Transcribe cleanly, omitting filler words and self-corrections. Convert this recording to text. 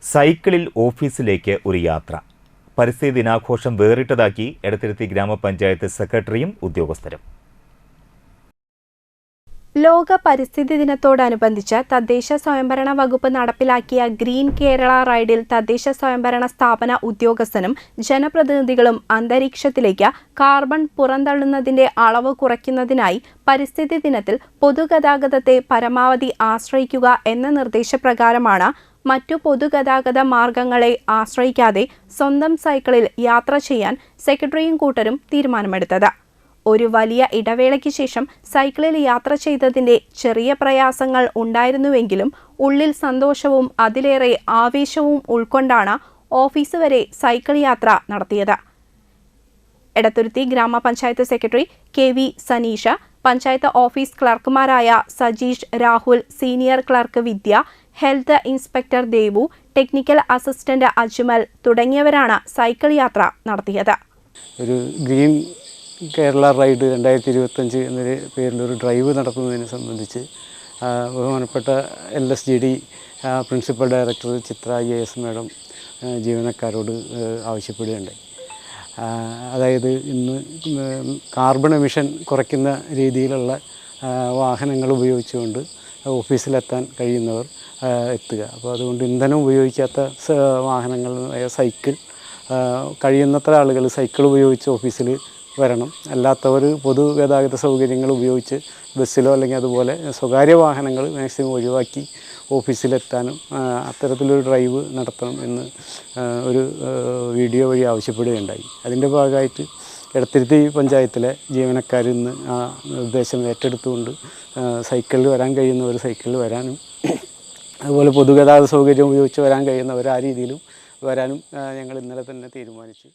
സൈക്കിളിൽ ഓഫീസിലേക്ക് ഒരു യാത്ര. പരിസ്ഥിതി ദിനാഘോഷം വേറിട്ടതാക്കി എടത്തിരുത്തി ഗ്രാമപഞ്ചായത്ത് സെക്രട്ടറിയും ഉദ്യോഗസ്ഥരും. ലോക പരിസ്ഥിതി ദിനത്തോടനുബന്ധിച്ച് തദ്ദേശ സ്വയംഭരണ വകുപ്പ് നടപ്പിലാക്കിയ ഗ്രീൻ കേരള റൈഡിൽ തദ്ദേശ സ്വയംഭരണ സ്ഥാപന ഉദ്യോഗസ്ഥനും ജനപ്രതിനിധികളും അന്തരീക്ഷത്തിലേക്ക് കാർബൺ പുറന്തള്ളുന്നതിന്റെ അളവ് കുറയ്ക്കുന്നതിനായി പരിസ്ഥിതി ദിനത്തിൽ പൊതുഗതാഗതത്തെ പരമാവധി ആശ്രയിക്കുക എന്ന നിർദ്ദേശപ്രകാരമാണ് മറ്റു പൊതുഗതാഗത മാർഗങ്ങളെ ആശ്രയിക്കാതെ സ്വന്തം സൈക്കിളിൽ യാത്ര ചെയ്യാൻ സെക്രട്ടറിയും കൂട്ടരും തീരുമാനമെടുത്തത്. ഒരു വലിയ ഇടവേളയ്ക്ക് ശേഷം സൈക്കിളിൽ യാത്ര ചെയ്തതിന്റെ ചെറിയ പ്രയാസങ്ങൾ ഉണ്ടായിരുന്നുവെങ്കിലും ഉള്ളിൽ സന്തോഷവും അതിലേറെ ആവേശവും ഉൾക്കൊണ്ടാണ് ഓഫീസ് വരെ സൈക്കിൾ യാത്ര നടത്തിയത്. Edathuruthy grama panchayat secretary KV Saneesha, panchayat office ക്ലർക്കുമാരായ Sajeesh, Rahul, senior clerk Vidya, health inspector Devu, technical assistant Ajmal തുടങ്ങിയവരാണ് സൈക്കിൾ യാത്ര നടത്തിയത്. ഒരു ഗ്രീൻ കേരള റൈഡ് 2025 എന്നൊരു പേരിലൊരു ഡ്രൈവ് നടത്തുന്നതിനെ സംബന്ധിച്ച് ബഹുമാനപ്പെട്ട LSGD പ്രിൻസിപ്പൽ ഡയറക്ടർ ചിത്ര IAS മാഡം ജീവനക്കാരോട് ആവശ്യപ്പെടുകയുണ്ടായി. അതായത് ഇന്ന് കാർബൺ എമിഷൻ കുറയ്ക്കുന്ന രീതിയിലുള്ള വാഹനങ്ങൾ ഉപയോഗിച്ചുകൊണ്ട് ഓഫീസിലെത്താൻ കഴിയുന്നവർ എത്തുക. അപ്പോൾ അതുകൊണ്ട് ഇന്ധനം ഉപയോഗിക്കാത്ത വാഹനങ്ങളായ സൈക്കിൾ, കഴിയുന്നത്ര ആളുകൾ സൈക്കിൾ ഉപയോഗിച്ച് ഓഫീസിൽ വരണം. അല്ലാത്തവർ പൊതുഗതാഗത സൗകര്യങ്ങൾ ഉപയോഗിച്ച് ബസ്സിലോ അല്ലെങ്കിൽ അതുപോലെ സ്വകാര്യ വാഹനങ്ങൾ മാക്സിമം ഒഴിവാക്കി ഓഫീസിലെത്താനും അത്തരത്തിലൊരു ഡ്രൈവ് നടത്തണം എന്ന് ഒരു വീഡിയോ വഴി ആവശ്യപ്പെടുകയുണ്ടായി. അതിൻ്റെ ഭാഗമായിട്ട് എടത്തിരുത്തി പഞ്ചായത്തിലെ ജീവനക്കാരിൽ നിന്ന് ആ നിർദ്ദേശം ഏറ്റെടുത്തുകൊണ്ട് സൈക്കിളിൽ വരാൻ കഴിയുന്നവർ സൈക്കിളിൽ വരാനും അതുപോലെ പൊതുഗതാഗത സൗകര്യം ഉപയോഗിച്ച് വരാൻ കഴിയുന്നവർ ആ രീതിയിലും വരാനും ഞങ്ങൾ ഇന്നലെ തന്നെ തീരുമാനിച്ചു.